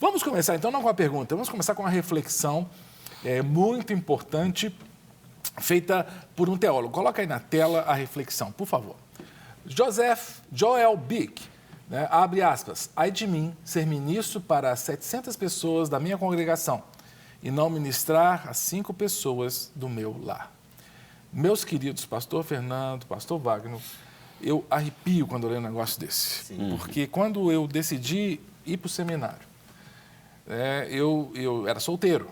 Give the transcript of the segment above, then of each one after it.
Vamos começar, então, não com a pergunta, vamos começar com uma reflexão muito importante, feita por um teólogo. Coloca aí na tela a reflexão, por favor. Joel Bick, né, abre aspas, ai de mim ser ministro para 700 pessoas da minha congregação e não ministrar a 5 pessoas do meu lar. Meus queridos, pastor Fernando, pastor Wagner, eu arrepio quando eu leio um negócio desse. Sim. Porque quando eu decidi ir para o seminário, eu era solteiro.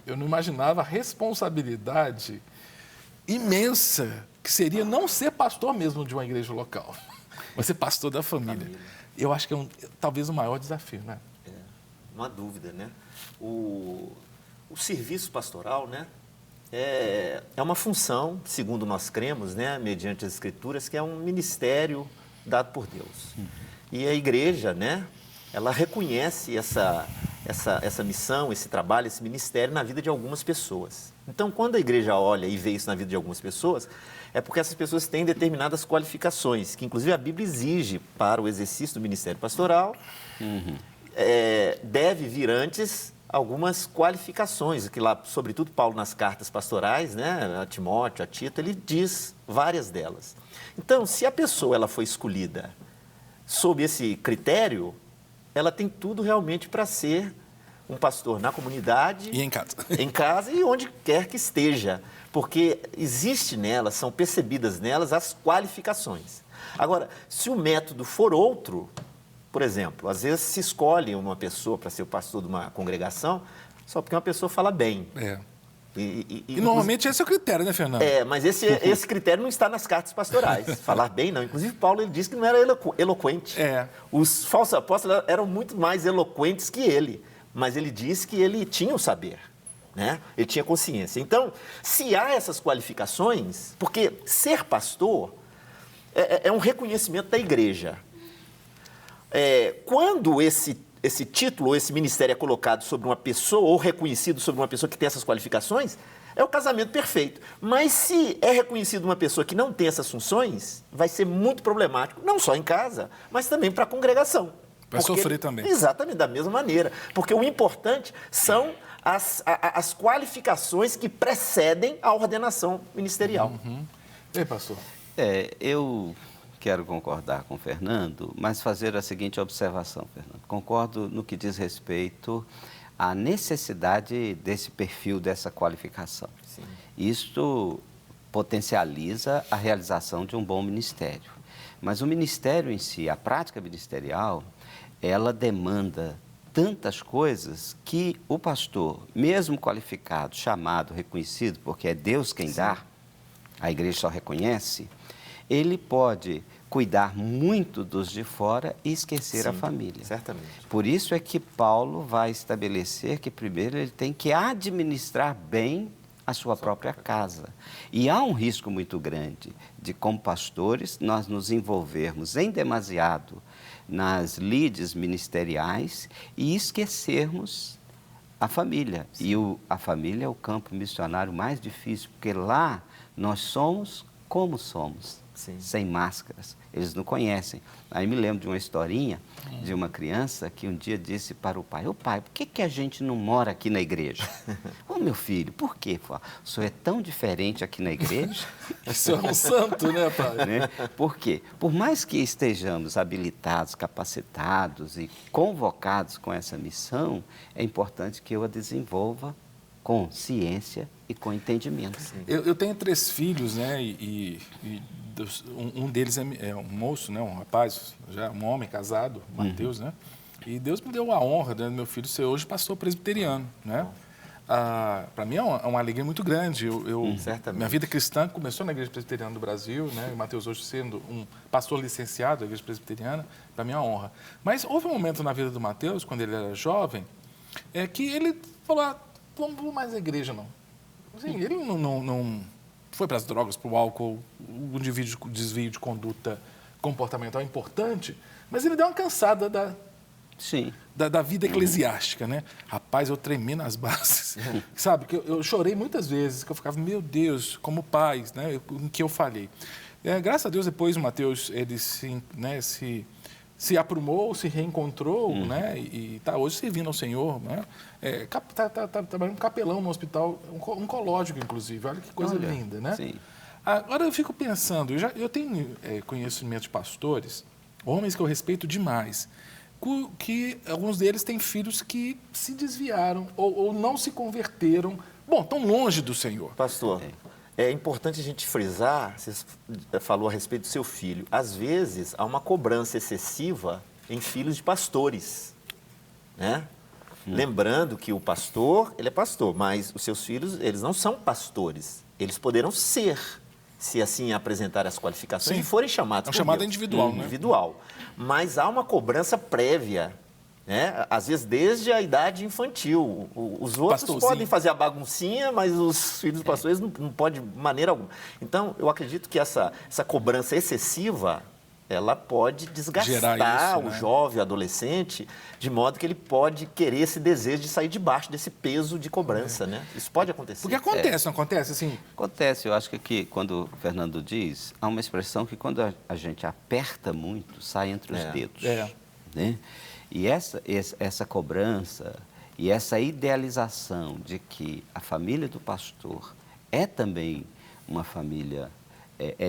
Eu não imaginava a responsabilidade imensa que seria não ser pastor mesmo de uma igreja local, mas ser pastor da família. Eu acho que é talvez o maior desafio, né? Não há dúvida, né? O serviço pastoral, né? É uma função, segundo nós cremos, né, mediante as Escrituras, que é um ministério dado por Deus. E a igreja, né, ela reconhece essa missão, esse trabalho, esse ministério na vida de algumas pessoas. Então, quando a igreja olha e vê isso na vida de algumas pessoas, é porque essas pessoas têm determinadas qualificações, que inclusive a Bíblia exige para o exercício do ministério pastoral, deve vir antes algumas qualificações, que lá, sobretudo Paulo nas cartas pastorais, né, a Timóteo, a Tito, ele diz várias delas. Então, se a pessoa ela foi escolhida sob esse critério, ela tem tudo realmente para ser um pastor na comunidade. E em casa. Em casa e onde quer que esteja, porque existe nelas, são percebidas nelas as qualificações. Agora, se o método for outro, por exemplo, às vezes se escolhe uma pessoa para ser o pastor de uma congregação só porque uma pessoa fala bem. E normalmente esse é o critério, né, Fernando? Mas esse critério não está nas cartas pastorais. Falar bem, não. Inclusive, Paulo ele disse que não era eloquente. Os falsos apóstolos eram muito mais eloquentes que ele, mas ele disse que ele tinha o saber, né? Ele tinha consciência. Então, se há essas qualificações, porque ser pastor é um reconhecimento da igreja. Quando esse título, esse ministério é colocado sobre uma pessoa, ou reconhecido sobre uma pessoa que tem essas qualificações, é o casamento perfeito. Mas se é reconhecido uma pessoa que não tem essas funções, vai ser muito problemático, não só em casa, mas também para a congregação. Vai sofrer também. Exatamente, da mesma maneira. Porque o importante são as qualificações que precedem a ordenação ministerial. E aí, pastor? Eu quero concordar com o Fernando, mas fazer a seguinte observação, Fernando. Concordo no que diz respeito à necessidade desse perfil, dessa qualificação. Sim. Isto potencializa a realização de um bom ministério. Mas o ministério em si, a prática ministerial, ela demanda tantas coisas que o pastor, mesmo qualificado, chamado, reconhecido, porque é Deus quem dá, a igreja só reconhece, ele pode cuidar muito dos de fora e esquecer a família. Certamente. Por isso é que Paulo vai estabelecer que primeiro ele tem que administrar bem a sua própria casa. E há um risco muito grande de, como pastores, nós nos envolvermos em demasiado nas lides ministeriais e esquecermos a família. E a família é o campo missionário mais difícil, porque lá nós somos como somos. Sim. Sem máscaras, eles não conhecem. Aí me lembro de uma historinha de uma criança que um dia disse para o pai, pai, por que a gente não mora aqui na igreja? Meu filho, por quê? O senhor é tão diferente aqui na igreja? O senhor é um santo, né, pai? Né? Por quê? Por mais que estejamos habilitados, capacitados e convocados com essa missão, é importante que eu a desenvolva com ciência e com entendimento. Eu tenho 3 filhos, né, um deles é um moço, né, um rapaz, já um homem casado, Mateus, né, e Deus me deu a honra, né, do meu filho ser hoje pastor presbiteriano, né. Para mim é uma alegria muito grande. Minha vida cristã começou na Igreja Presbiteriana do Brasil, né, o Mateus hoje sendo um pastor licenciado da Igreja Presbiteriana, para mim é uma honra. Mas houve um momento na vida do Mateus, quando ele era jovem, que ele falou, vamos mais à igreja, não. Assim, ele não foi para as drogas, para o álcool, o desvio de conduta comportamental é importante, mas ele deu uma cansada da vida eclesiástica, né? Rapaz, eu tremi nas bases, sabe? Que eu chorei muitas vezes, que eu ficava, meu Deus, como pais, né? Em que eu falhei. Graças a Deus, depois o Mateus, ele se se aprumou, se reencontrou, né? E está hoje servindo ao Senhor, né? Tá trabalhando capelão no hospital oncológico, inclusive. Olha que coisa linda, né? Sim. Agora eu fico pensando, eu tenho conhecimento de pastores, homens que eu respeito demais, que alguns deles têm filhos que se desviaram ou não se converteram, tão longe do Senhor. Pastor, é importante a gente frisar, você falou a respeito do seu filho, às vezes há uma cobrança excessiva em filhos de pastores, né? Lembrando que o pastor, ele é pastor, mas os seus filhos, eles não são pastores, eles poderão ser, se assim apresentar as qualificações e forem chamados por Deus. Chamada individual, né? Individual. Mas há uma cobrança prévia, né? Às vezes desde a idade infantil. Os outros podem fazer a baguncinha, mas os filhos dos pastores não podem de maneira alguma. Então, eu acredito que essa cobrança excessiva, ela pode desgastar o jovem, o adolescente, de modo que ele pode querer esse desejo de sair debaixo desse peso de cobrança, né? Isso pode acontecer. Porque acontece, não acontece? Assim? Acontece. Eu acho que aqui, quando o Fernando diz, há uma expressão que quando a gente aperta muito, sai entre os dedos. Né? E essa cobrança e essa idealização de que a família do pastor é também uma família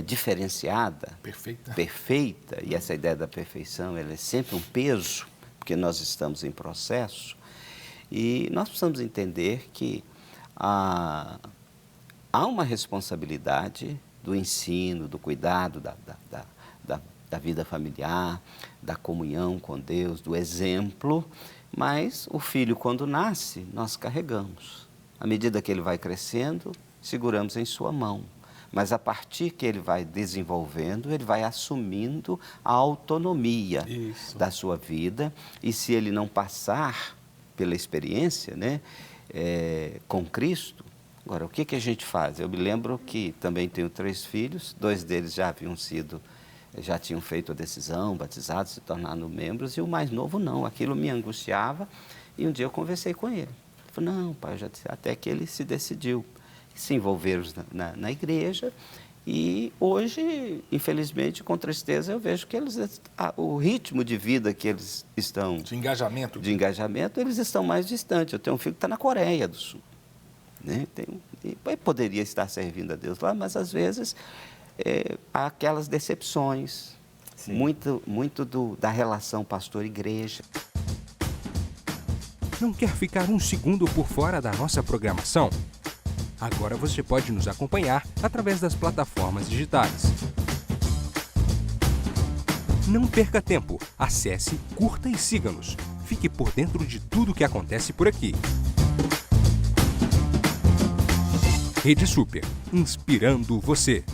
diferenciada, perfeita, e essa ideia da perfeição ela é sempre um peso, porque nós estamos em processo, e nós precisamos entender que há uma responsabilidade do ensino, do cuidado da vida familiar, da comunhão com Deus, do exemplo, mas o filho, quando nasce, nós carregamos. À medida que ele vai crescendo, seguramos em sua mão. Mas a partir que ele vai desenvolvendo, ele vai assumindo a autonomia da sua vida. E se ele não passar pela experiência, né, com Cristo, agora, o que a gente faz? Eu me lembro que também tenho 3 filhos, 2 deles já tinham feito a decisão, batizados, se tornando membros, e o mais novo não. Aquilo me angustiava e um dia eu conversei com ele. Ele falou, não, pai, até que ele se decidiu. Se envolveram na igreja e hoje, infelizmente, com tristeza, eu vejo que o ritmo de vida que eles estão... De engajamento, eles estão mais distantes. Eu tenho um filho que está na Coreia do Sul. Né? Poderia estar servindo a Deus lá, mas às vezes há aquelas decepções, muito da relação pastor-igreja. Não quer ficar um segundo por fora da nossa programação? Agora você pode nos acompanhar através das plataformas digitais. Não perca tempo. Acesse, curta e siga-nos. Fique por dentro de tudo o que acontece por aqui. Rede Super, inspirando você.